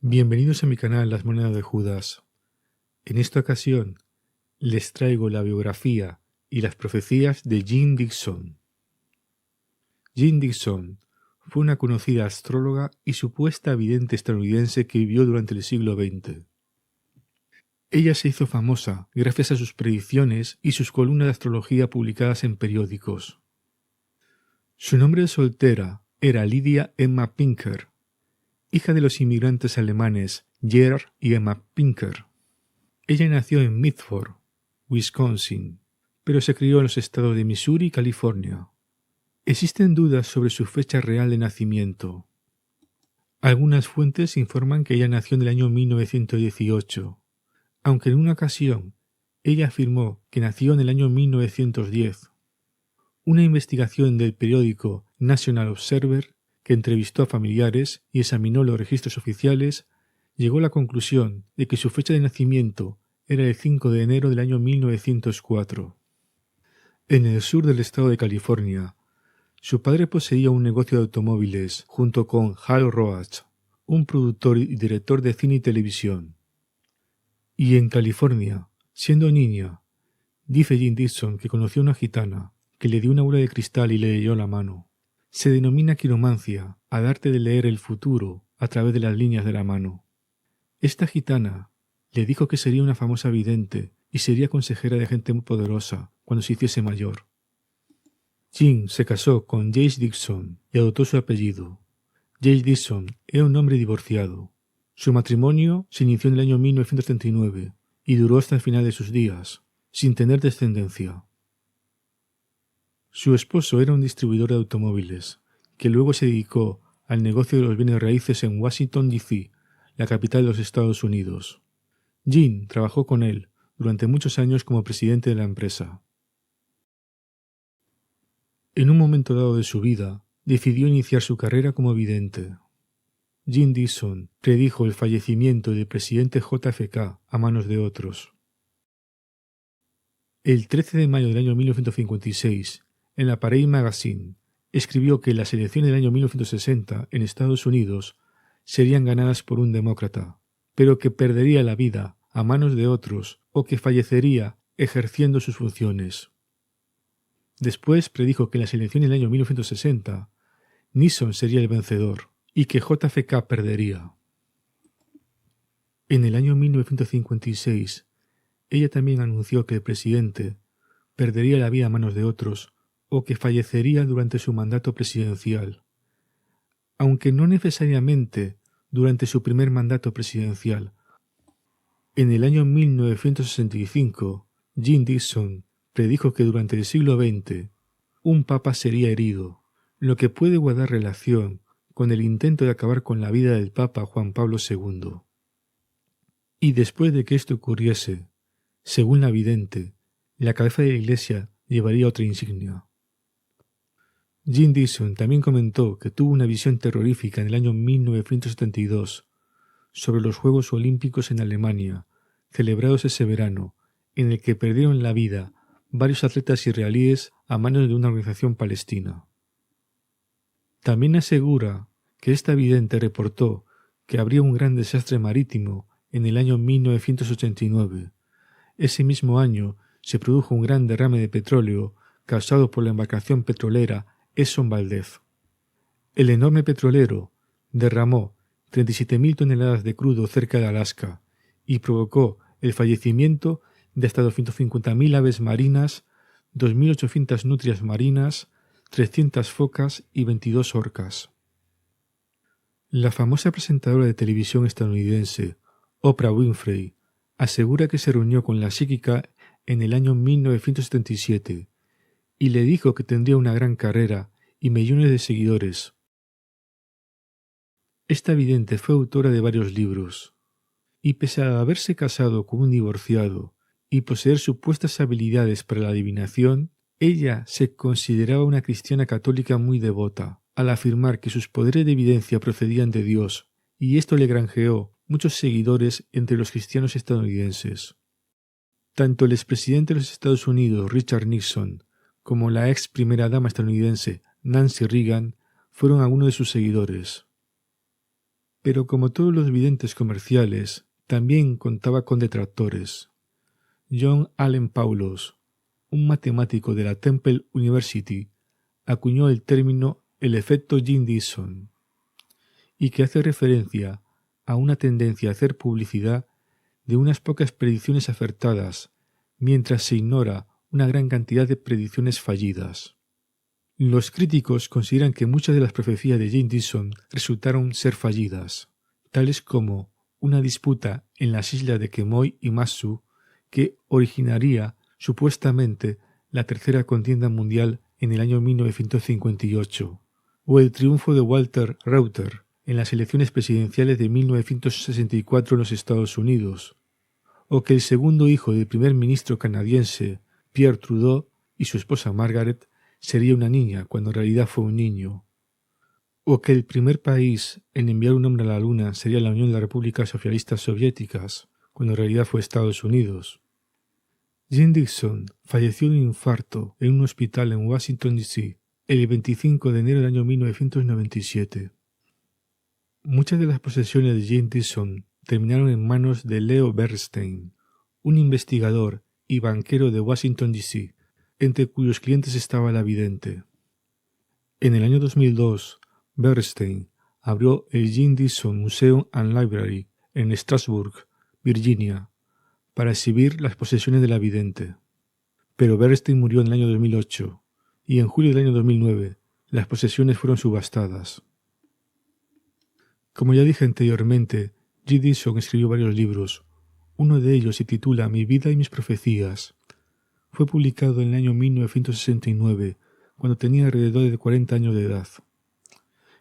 Bienvenidos a mi canal Las Monedas de Judas. En esta ocasión les traigo la biografía y las profecías de Jean Dixon. Jean Dixon fue una conocida astróloga y supuesta vidente estadounidense que vivió durante el siglo XX. Ella se hizo famosa gracias a sus predicciones y sus columnas de astrología publicadas en periódicos. Su nombre de soltera era Lydia Emma Pinker, hija de los inmigrantes alemanes Gerard y Emma Pinker. Ella nació en Medford, Wisconsin, pero se crió en los estados de Missouri y California. Existen dudas sobre su fecha real de nacimiento. Algunas fuentes informan que ella nació en el año 1918, aunque en una ocasión ella afirmó que nació en el año 1910. Una investigación del periódico National Observer, que entrevistó a familiares y examinó los registros oficiales, llegó a la conclusión de que su fecha de nacimiento era el 5 de enero del año 1904. En el sur del estado de California, su padre poseía un negocio de automóviles junto con Hal Roach, un productor y director de cine y televisión. Y en California, siendo niña, dice Jean Dixon que conoció a una gitana que le dio una bola de cristal y le leyó la mano. Se denomina quiromancia al arte de leer el futuro a través de las líneas de la mano. Esta gitana le dijo que sería una famosa vidente y sería consejera de gente muy poderosa cuando se hiciese mayor. Jean se casó con James Dixon y adoptó su apellido. James Dixon era un hombre divorciado. Su matrimonio se inició en el año 1939 y duró hasta el final de sus días, sin tener descendencia. Su esposo era un distribuidor de automóviles, que luego se dedicó al negocio de los bienes raíces en Washington, D.C., la capital de los Estados Unidos. Jean trabajó con él durante muchos años como presidente de la empresa. En un momento dado de su vida, decidió iniciar su carrera como vidente. Jean Dixon predijo el fallecimiento del presidente JFK a manos de otros. El 13 de mayo del año 1956, en la Parade Magazine, escribió que las elecciones del año 1960 en Estados Unidos serían ganadas por un demócrata, pero que perdería la vida a manos de otros o que fallecería ejerciendo sus funciones. Después predijo que en las elecciones del año 1960 Nixon sería el vencedor y que JFK perdería. En el año 1956, ella también anunció que el presidente perdería la vida a manos de otros o que fallecería durante su mandato presidencial, aunque no necesariamente durante su primer mandato presidencial. En el año 1965, Jean Dixon predijo que durante el siglo XX un papa sería herido, lo que puede guardar relación con el intento de acabar con la vida del Papa Juan Pablo II. Y después de que esto ocurriese, según la vidente, la cabeza de la Iglesia llevaría otra insignia. Jean Dixon también comentó que tuvo una visión terrorífica en el año 1972 sobre los Juegos Olímpicos en Alemania, celebrados ese verano, en el que perdieron la vida varios atletas israelíes a manos de una organización palestina. También asegura que esta vidente reportó que habría un gran desastre marítimo en el año 1989. Ese mismo año se produjo un gran derrame de petróleo causado por la embarcación petrolera Exxon Valdez. El enorme petrolero derramó 37.000 toneladas de crudo cerca de Alaska y provocó el fallecimiento de hasta 250.000 aves marinas, 2.800 nutrias marinas, 300 focas y 22 orcas. La famosa presentadora de televisión estadounidense, Oprah Winfrey, asegura que se reunió con la psíquica en el año 1977 y le dijo que tendría una gran carrera y millones de seguidores. Esta vidente fue autora de varios libros, y pese a haberse casado con un divorciado y poseer supuestas habilidades para la adivinación, ella se consideraba una cristiana católica muy devota, al afirmar que sus poderes de evidencia procedían de Dios, y esto le granjeó muchos seguidores entre los cristianos estadounidenses. Tanto el expresidente de los Estados Unidos, Richard Nixon, como la ex primera dama estadounidense, Nancy Reagan, fueron algunos de sus seguidores. Pero como todos los videntes comerciales, también contaba con detractores. John Allen Paulos, un matemático de la Temple University, acuñó el término el efecto Jim-Dixon, y que hace referencia a una tendencia a hacer publicidad de unas pocas predicciones acertadas, mientras se ignora una gran cantidad de predicciones fallidas. Los críticos consideran que muchas de las profecías de Jim-Dixon resultaron ser fallidas, tales como una disputa en las islas de Quemoy y Matsu que originaría supuestamente la tercera contienda mundial en el año 1958, o el triunfo de Walter Reuther en las elecciones presidenciales de 1964 en los Estados Unidos, o que el segundo hijo del primer ministro canadiense, Pierre Trudeau, y su esposa Margaret, sería una niña cuando en realidad fue un niño, o que el primer país en enviar un hombre a la Luna sería la Unión de las Repúblicas Socialistas Soviéticas, cuando en realidad fue Estados Unidos. Jim-Dixon falleció de un infarto en un hospital en Washington, D.C., el 25 de enero del año 1997. Muchas de las posesiones de Jim-Dixon terminaron en manos de Leo Bernstein, un investigador y banquero de Washington, D.C., entre cuyos clientes estaba la vidente. En el año 2002, Bernstein abrió el Jim-Dixon Museum and Library en Strasburg, Virginia, para exhibir las posesiones de la vidente. Pero Bernstein murió en el año 2008 y en julio del año 2009 las posesiones fueron subastadas. Como ya dije anteriormente, Jim-Dixon escribió varios libros. Uno de ellos se titula Mi vida y mis profecías. Fue publicado en el año 1969, cuando tenía alrededor de 40 años de edad.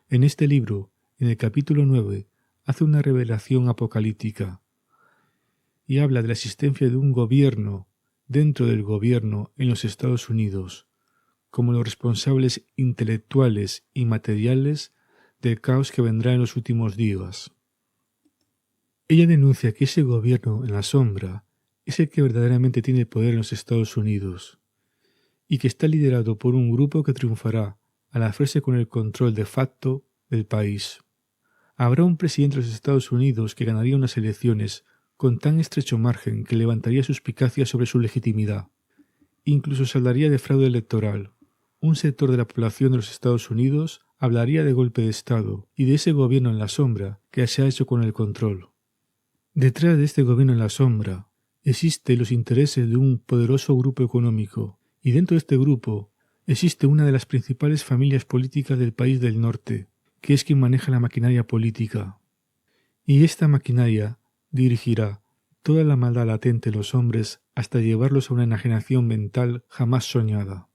En este libro, en el capítulo 9, hace una revelación apocalíptica y habla de la existencia de un gobierno dentro del gobierno en los Estados Unidos, como los responsables intelectuales y materiales del caos que vendrá en los últimos días. Ella denuncia que ese gobierno en la sombra es el que verdaderamente tiene el poder en los Estados Unidos y que está liderado por un grupo que triunfará al hacerse con el control de facto del país. Habrá un presidente de los Estados Unidos que ganaría unas elecciones con tan estrecho margen que levantaría suspicacias sobre su legitimidad. Incluso se hablaría de fraude electoral. Un sector de la población de los Estados Unidos hablaría de golpe de Estado y de ese gobierno en la sombra que se ha hecho con el control. Detrás de este gobierno en la sombra existen los intereses de un poderoso grupo económico, y dentro de este grupo existe una de las principales familias políticas del país del norte, que es quien maneja la maquinaria política. Y esta maquinaria dirigirá toda la maldad latente en los hombres hasta llevarlos a una enajenación mental jamás soñada.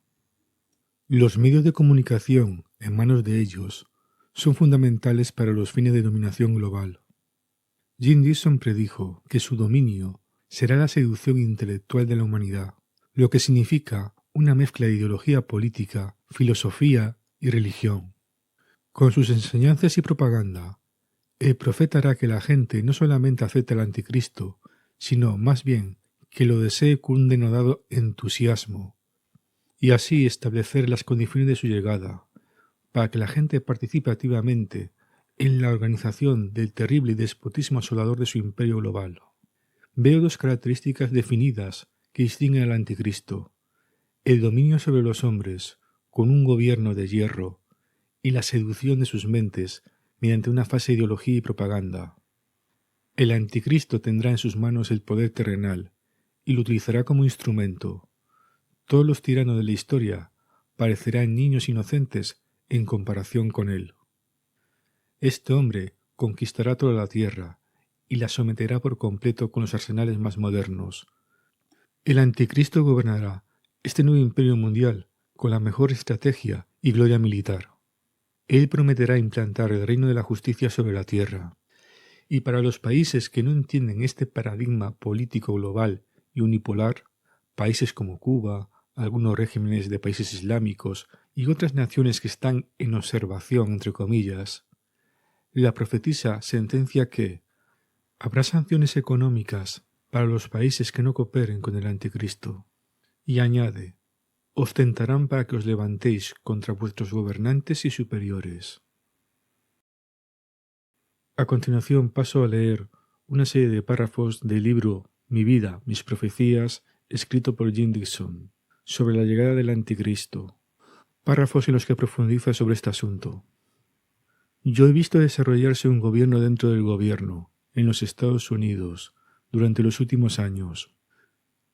Los medios de comunicación en manos de ellos son fundamentales para los fines de dominación global. Jim-Dixon predijo que su dominio será la seducción intelectual de la humanidad, lo que significa una mezcla de ideología política, filosofía y religión. Con sus enseñanzas y propaganda, el profeta hará que la gente no solamente acepte al anticristo, sino más bien que lo desee con un denodado entusiasmo, y así establecer las condiciones de su llegada, para que la gente participe activamente en la organización del terrible despotismo asolador de su imperio global. Veo dos características definidas que distinguen al anticristo: el dominio sobre los hombres, con un gobierno de hierro, y la seducción de sus mentes mediante una falsa ideología y propaganda. El anticristo tendrá en sus manos el poder terrenal y lo utilizará como instrumento. Todos los tiranos de la historia parecerán niños inocentes en comparación con él. Este hombre conquistará toda la tierra y la someterá por completo con los arsenales más modernos. El anticristo gobernará este nuevo imperio mundial con la mejor estrategia y gloria militar. Él prometerá implantar el reino de la justicia sobre la tierra. Y para los países que no entienden este paradigma político global y unipolar, países como Cuba, algunos regímenes de países islámicos y otras naciones que están en observación, entre comillas, la profetisa sentencia que habrá sanciones económicas para los países que no cooperen con el anticristo. Y añade: os tentarán para que os levantéis contra vuestros gobernantes y superiores. A continuación paso a leer una serie de párrafos del libro Mi vida, mis profecías, escrito por Jim Dixon, sobre la llegada del Anticristo. Párrafos en los que profundiza sobre este asunto. Yo he visto desarrollarse un gobierno dentro del gobierno, en los Estados Unidos, durante los últimos años.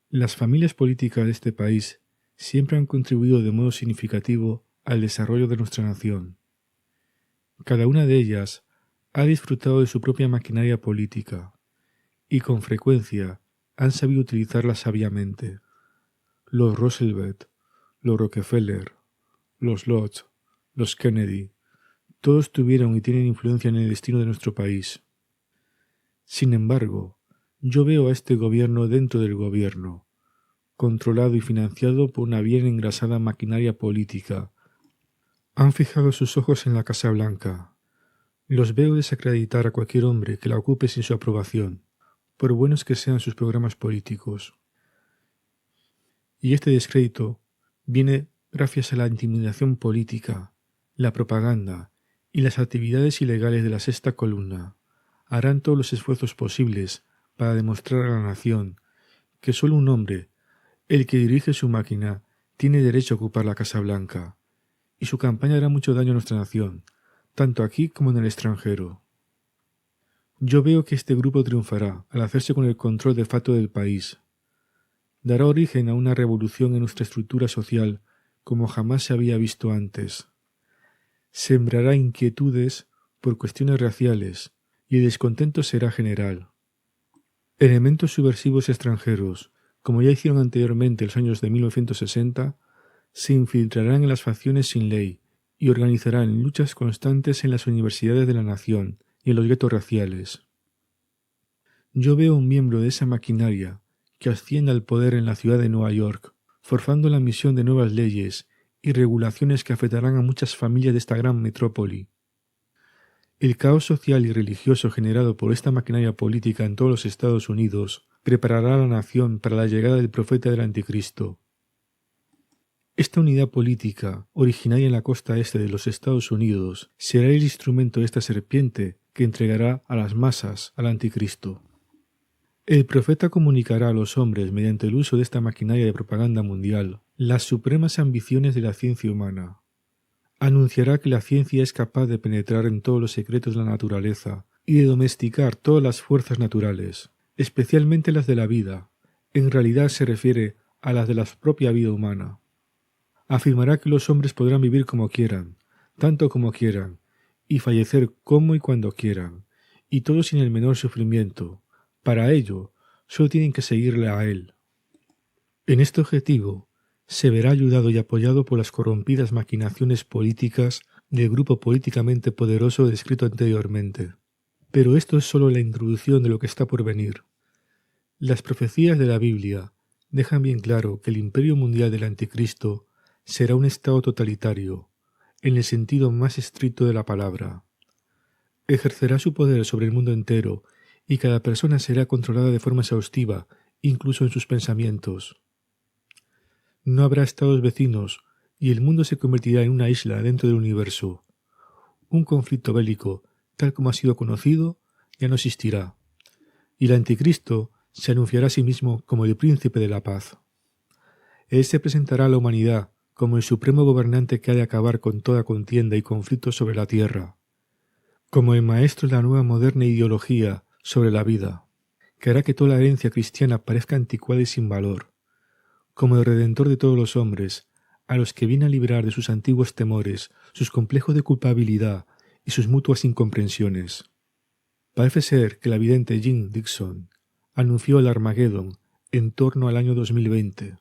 Las familias políticas de este país siempre han contribuido de modo significativo al desarrollo de nuestra nación. Cada una de ellas ha disfrutado de su propia maquinaria política y con frecuencia han sabido utilizarla sabiamente. Los Roosevelt, los Rockefeller, los Lodge, los Kennedy, todos tuvieron y tienen influencia en el destino de nuestro país. Sin embargo, yo veo a este gobierno dentro del gobierno, controlado y financiado por una bien engrasada maquinaria política. Han fijado sus ojos en la Casa Blanca. Los veo desacreditar a cualquier hombre que la ocupe sin su aprobación, por buenos que sean sus programas políticos. Y este descrédito viene gracias a la intimidación política, la propaganda y las actividades ilegales de la sexta columna. Harán todos los esfuerzos posibles para demostrar a la nación que solo un hombre, el que dirige su máquina, tiene derecho a ocupar la Casa Blanca, y su campaña hará mucho daño a nuestra nación, tanto aquí como en el extranjero. Yo veo que este grupo triunfará al hacerse con el control de facto del país. Dará origen a una revolución en nuestra estructura social como jamás se había visto antes. Sembrará inquietudes por cuestiones raciales y el descontento será general. Elementos subversivos extranjeros, como ya hicieron anteriormente en los años de 1960, se infiltrarán en las facciones sin ley y organizarán luchas constantes en las universidades de la nación y en los guetos raciales. Yo veo un miembro de esa maquinaria que asciende al poder en la ciudad de Nueva York, forzando la emisión de nuevas leyes y regulaciones que afectarán a muchas familias de esta gran metrópoli. El caos social y religioso generado por esta maquinaria política en todos los Estados Unidos preparará a la nación para la llegada del profeta del Anticristo. Esta unidad política, originaria en la costa este de los Estados Unidos, será el instrumento de esta serpiente que entregará a las masas al Anticristo. El profeta comunicará a los hombres, mediante el uso de esta maquinaria de propaganda mundial, las supremas ambiciones de la ciencia humana. Anunciará que la ciencia es capaz de penetrar en todos los secretos de la naturaleza y de domesticar todas las fuerzas naturales, especialmente las de la vida. En realidad se refiere a las de la propia vida humana. Afirmará que los hombres podrán vivir como quieran, tanto como quieran, y fallecer como y cuando quieran, y todo sin el menor sufrimiento. Para ello, solo tienen que seguirle a él. En este objetivo, se verá ayudado y apoyado por las corrompidas maquinaciones políticas del grupo políticamente poderoso descrito anteriormente. Pero esto es solo la introducción de lo que está por venir. Las profecías de la Biblia dejan bien claro que el imperio mundial del Anticristo será un estado totalitario, en el sentido más estricto de la palabra. Ejercerá su poder sobre el mundo entero y cada persona será controlada de forma exhaustiva, incluso en sus pensamientos. No habrá estados vecinos y el mundo se convertirá en una isla dentro del universo. Un conflicto bélico, tal como ha sido conocido, ya no existirá, y el Anticristo se anunciará a sí mismo como el príncipe de la paz. Él se presentará a la humanidad como el supremo gobernante que ha de acabar con toda contienda y conflicto sobre la tierra, como el maestro de la nueva moderna ideología sobre la vida, que hará que toda la herencia cristiana parezca anticuada y sin valor, como el redentor de todos los hombres, a los que viene a liberar de sus antiguos temores, sus complejos de culpabilidad y sus mutuas incomprensiones. Parece ser que la vidente Jim Dixon anunció el Armagedón en torno al año 2020,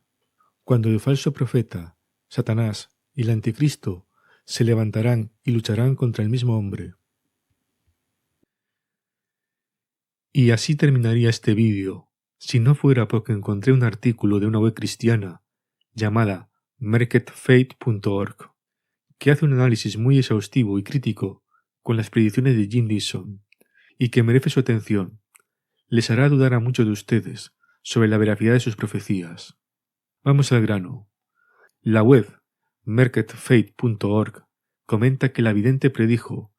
cuando el falso profeta, Satanás y el Anticristo se levantarán y lucharán contra el mismo hombre. Y así terminaría este vídeo, si no fuera porque encontré un artículo de una web cristiana llamada marketfaith.org, que hace un análisis muy exhaustivo y crítico con las predicciones de Jim Dixon, y que merece su atención. Les hará dudar a muchos de ustedes sobre la veracidad de sus profecías. Vamos al grano. La web marketfaith.org comenta que la vidente predijo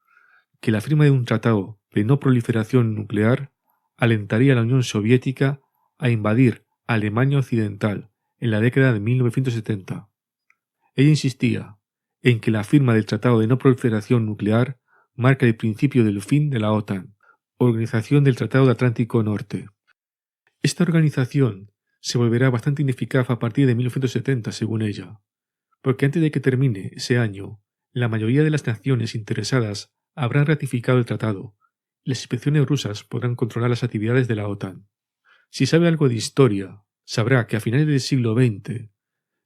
que la firma de un tratado de no proliferación nuclear alentaría a la Unión Soviética a invadir Alemania Occidental en la década de 1970. Ella insistía en que la firma del Tratado de No Proliferación Nuclear marca el principio del fin de la OTAN, Organización del Tratado de Atlántico Norte. Esta organización se volverá bastante ineficaz a partir de 1970, según ella, porque antes de que termine ese año, la mayoría de las naciones interesadas habrán ratificado el tratado y las inspecciones rusas podrán controlar las actividades de la OTAN. Si sabe algo de historia, sabrá que a finales del siglo XX,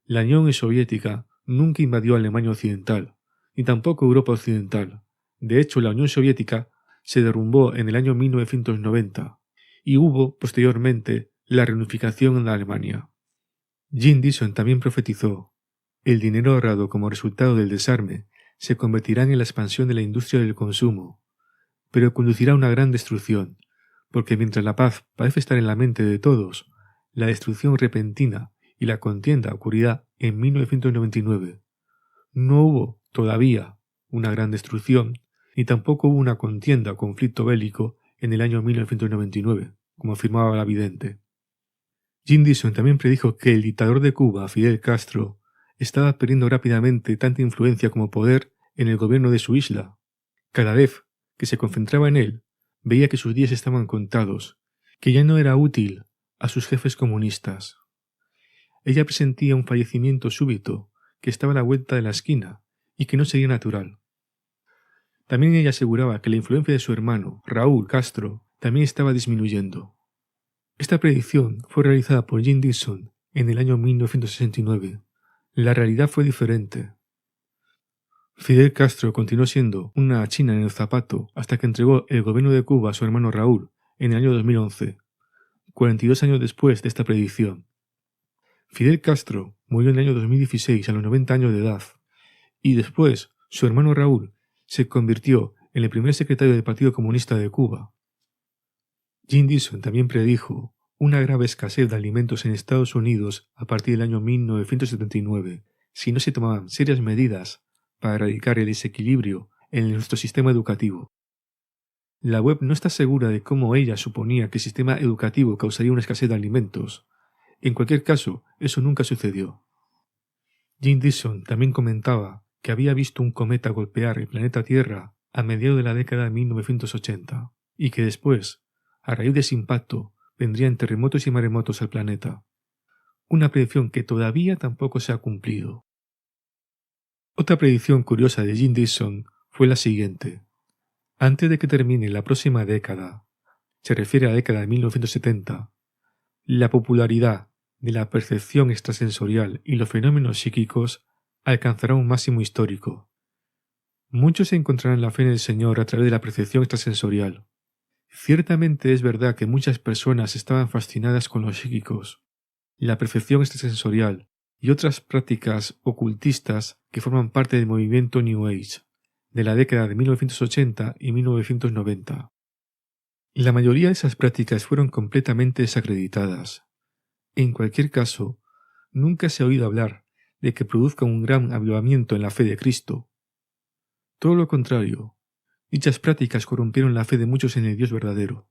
la Unión Soviética nunca invadió Alemania Occidental, ni tampoco Europa Occidental. De hecho, la Unión Soviética se derrumbó en el año 1990 y hubo, posteriormente, la reunificación en Alemania. Jim Dixon también profetizó: el dinero ahorrado como resultado del desarme se convertirá en la expansión de la industria del consumo, pero conducirá a una gran destrucción, porque mientras la paz parece estar en la mente de todos, la destrucción repentina y la contienda ocurrirá en 1999. No hubo, todavía, una gran destrucción, ni tampoco hubo una contienda o conflicto bélico en el año 1999, como afirmaba la vidente. Jim Dixon también predijo que el dictador de Cuba, Fidel Castro, estaba perdiendo rápidamente tanta influencia como poder en el gobierno de su isla. Cada vez que se concentraba en él, veía que sus días estaban contados, que ya no era útil a sus jefes comunistas. Ella presentía un fallecimiento súbito que estaba a la vuelta de la esquina y que no sería natural. También ella aseguraba que la influencia de su hermano, Raúl Castro, también estaba disminuyendo. Esta predicción fue realizada por Jim Dixon en el año 1969. La realidad fue diferente. Fidel Castro continuó siendo una china en el zapato hasta que entregó el gobierno de Cuba a su hermano Raúl en el año 2011, 42 años después de esta predicción. Fidel Castro murió en el año 2016 a los 90 años de edad, y después su hermano Raúl se convirtió en el primer secretario del Partido Comunista de Cuba. Jim Dixon también predijo una grave escasez de alimentos en Estados Unidos a partir del año 1979, si no se tomaban serias medidas para erradicar el desequilibrio en nuestro sistema educativo. La web no está segura de cómo ella suponía que el sistema educativo causaría una escasez de alimentos. En cualquier caso, eso nunca sucedió. Jim Dixon también comentaba que había visto un cometa golpear el planeta Tierra a mediados de la década de 1980 y que después, a raíz de ese impacto, vendrían terremotos y maremotos al planeta. Una predicción que todavía tampoco se ha cumplido. Otra predicción curiosa de Jim Dixon fue la siguiente. Antes de que termine la próxima década, se refiere a la década de 1970, la popularidad de la percepción extrasensorial y los fenómenos psíquicos alcanzará un máximo histórico. Muchos encontrarán la fe en el Señor a través de la percepción extrasensorial. Ciertamente es verdad que muchas personas estaban fascinadas con los psíquicos, la percepción extrasensorial y otras prácticas ocultistas que forman parte del movimiento New Age de la década de 1980 y 1990. La mayoría de esas prácticas fueron completamente desacreditadas. En cualquier caso, nunca se ha oído hablar de que produzca un gran avivamiento en la fe de Cristo. Todo lo contrario, dichas prácticas corrompieron la fe de muchos en el Dios verdadero.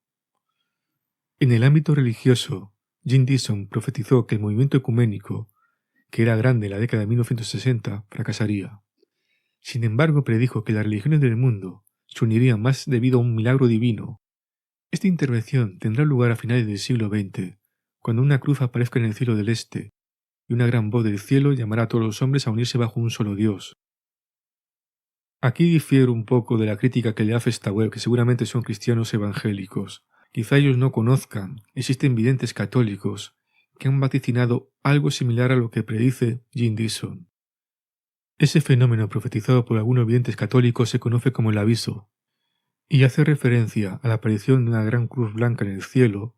En el ámbito religioso, Jim Dixon profetizó que el movimiento ecuménico, que era grande en la década de 1960, fracasaría. Sin embargo, predijo que las religiones del mundo se unirían más debido a un milagro divino. Esta intervención tendrá lugar a finales del siglo XX, cuando una cruz aparezca en el cielo del este, y una gran voz del cielo llamará a todos los hombres a unirse bajo un solo Dios. Aquí difiero un poco de la crítica que le hace esta web, que seguramente son cristianos evangélicos. Quizá ellos no conozcan, existen videntes católicos que han vaticinado algo similar a lo que predice Jim Dixon. Ese fenómeno profetizado por algunos videntes católicos se conoce como el aviso, y hace referencia a la aparición de una gran cruz blanca en el cielo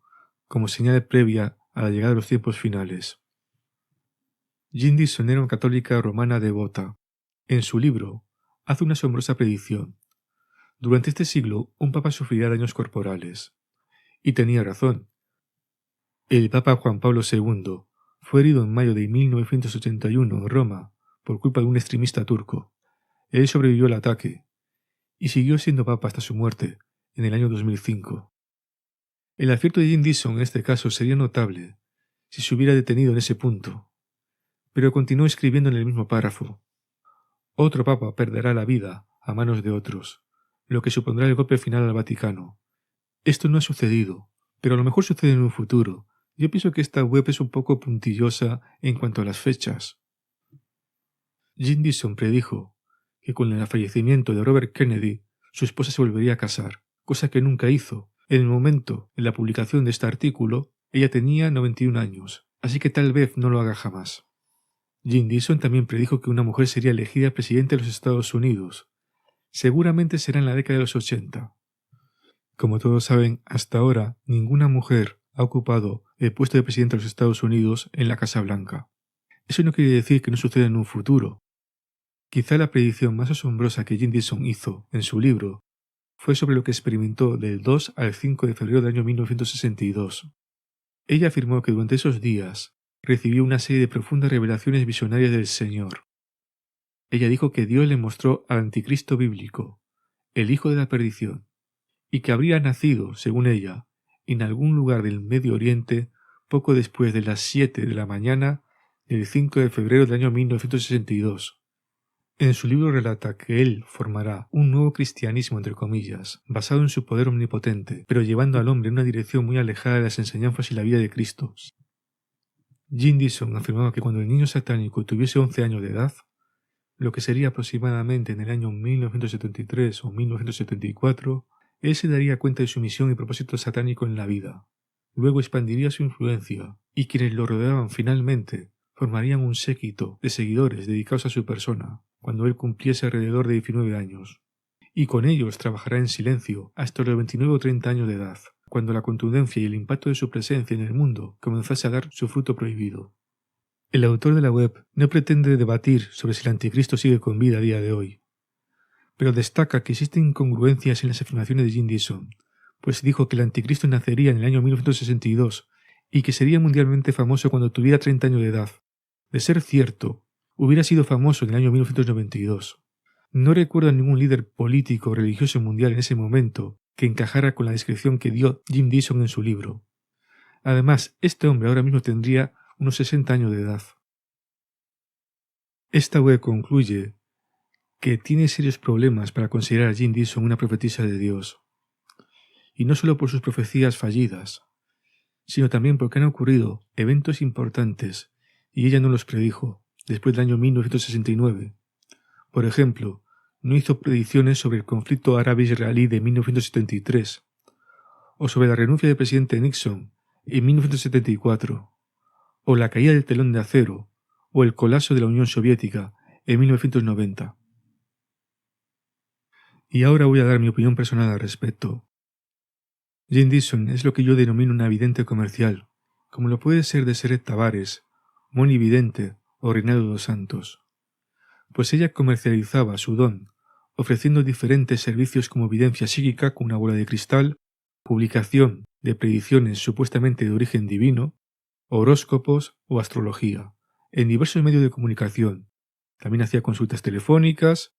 como señal previa a la llegada de los tiempos finales. Jim Dixon era una católica romana devota. En su libro, hace una asombrosa predicción. Durante este siglo, un papa sufrirá daños corporales. Y tenía razón. El papa Juan Pablo II fue herido en mayo de 1981 en Roma por culpa de un extremista turco. Él sobrevivió al ataque y siguió siendo papa hasta su muerte en el año 2005. El acierto de Jim Dixon en este caso sería notable si se hubiera detenido en ese punto, pero continuó escribiendo en el mismo párrafo. Otro papa perderá la vida a manos de otros, lo que supondrá el golpe final al Vaticano. Esto no ha sucedido, pero a lo mejor sucede en un futuro. Yo pienso que esta web es un poco puntillosa en cuanto a las fechas. Jim Dixon predijo que con el fallecimiento de Robert Kennedy, su esposa se volvería a casar, cosa que nunca hizo. En el momento de la publicación de este artículo, ella tenía 91 años, así que tal vez no lo haga jamás. Jim Dixon también predijo que una mujer sería elegida presidente de los Estados Unidos. Seguramente será en la década de los 80. Como todos saben, hasta ahora ninguna mujer ha ocupado el puesto de presidente de los Estados Unidos en la Casa Blanca. Eso no quiere decir que no suceda en un futuro. Quizá la predicción más asombrosa que Jim Dixon hizo en su libro fue sobre lo que experimentó del 2 al 5 de febrero del año 1962. Ella afirmó que durante esos días recibió una serie de profundas revelaciones visionarias del Señor. Ella dijo que Dios le mostró al anticristo bíblico, el hijo de la perdición, y que habría nacido, según ella, en algún lugar del Medio Oriente poco después de las 7 de la mañana del 5 de febrero del año 1962. En su libro relata que él formará un nuevo cristianismo, entre comillas, basado en su poder omnipotente, pero llevando al hombre en una dirección muy alejada de las enseñanzas y la vida de Cristo. Jim Dixon afirmaba que cuando el niño satánico tuviese 11 años de edad, lo que sería aproximadamente en el año 1973 o 1974, él se daría cuenta de su misión y propósito satánico en la vida. Luego expandiría su influencia, y quienes lo rodeaban finalmente formarían un séquito de seguidores dedicados a su persona, cuando él cumpliese alrededor de 19 años. Y con ellos trabajará en silencio hasta los 29 o 30 años de edad, cuando la contundencia y el impacto de su presencia en el mundo comenzase a dar su fruto prohibido. El autor de la web no pretende debatir sobre si el anticristo sigue con vida a día de hoy, pero destaca que existen incongruencias en las afirmaciones de Jim Dixon, pues dijo que el anticristo nacería en el año 1962 y que sería mundialmente famoso cuando tuviera 30 años de edad. De ser cierto, hubiera sido famoso en el año 1992. No recuerdo a ningún líder político o religioso mundial en ese momento que encajara con la descripción que dio Jim Dixon en su libro. Además, este hombre ahora mismo tendría unos 60 años de edad. Esta web concluye que tiene serios problemas para considerar a Jim Dixon una profetisa de Dios. Y no solo por sus profecías fallidas, sino también porque han ocurrido eventos importantes y ella no los predijo después del año 1969. Por ejemplo, no hizo predicciones sobre el conflicto árabe-israelí de 1973 o sobre la renuncia del presidente Nixon en 1974 o la caída del telón de acero o el colapso de la Unión Soviética en 1990. Y ahora voy a dar mi opinión personal al respecto. Jim Dixon es lo que yo denomino una vidente comercial, como lo puede ser Deseret Tavares, Moni Vidente o Reinaldo dos Santos. Pues ella comercializaba su don, ofreciendo diferentes servicios como evidencia psíquica con una bola de cristal, publicación de predicciones supuestamente de origen divino, horóscopos o astrología, en diversos medios de comunicación. También hacía consultas telefónicas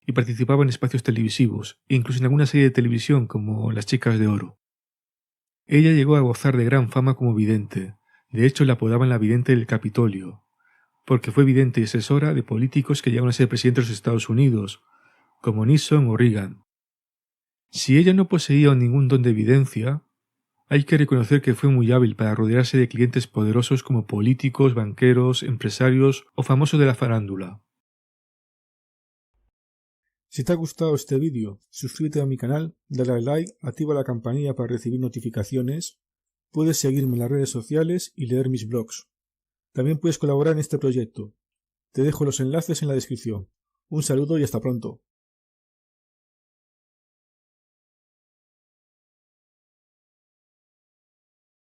y participaba en espacios televisivos, incluso en alguna serie de televisión como Las Chicas de Oro. Ella llegó a gozar de gran fama como vidente. De hecho, la apodaban la vidente del Capitolio, porque fue vidente y asesora de políticos que llegaron a ser presidentes de los Estados Unidos, como Nixon o Reagan. Si ella no poseía ningún don de evidencia, hay que reconocer que fue muy hábil para rodearse de clientes poderosos como políticos, banqueros, empresarios o famosos de la farándula. Si te ha gustado este vídeo, suscríbete a mi canal, dale a like, activa la campanilla para recibir notificaciones, puedes seguirme en las redes sociales y leer mis blogs. También puedes colaborar en este proyecto. Te dejo los enlaces en la descripción. Un saludo y hasta pronto.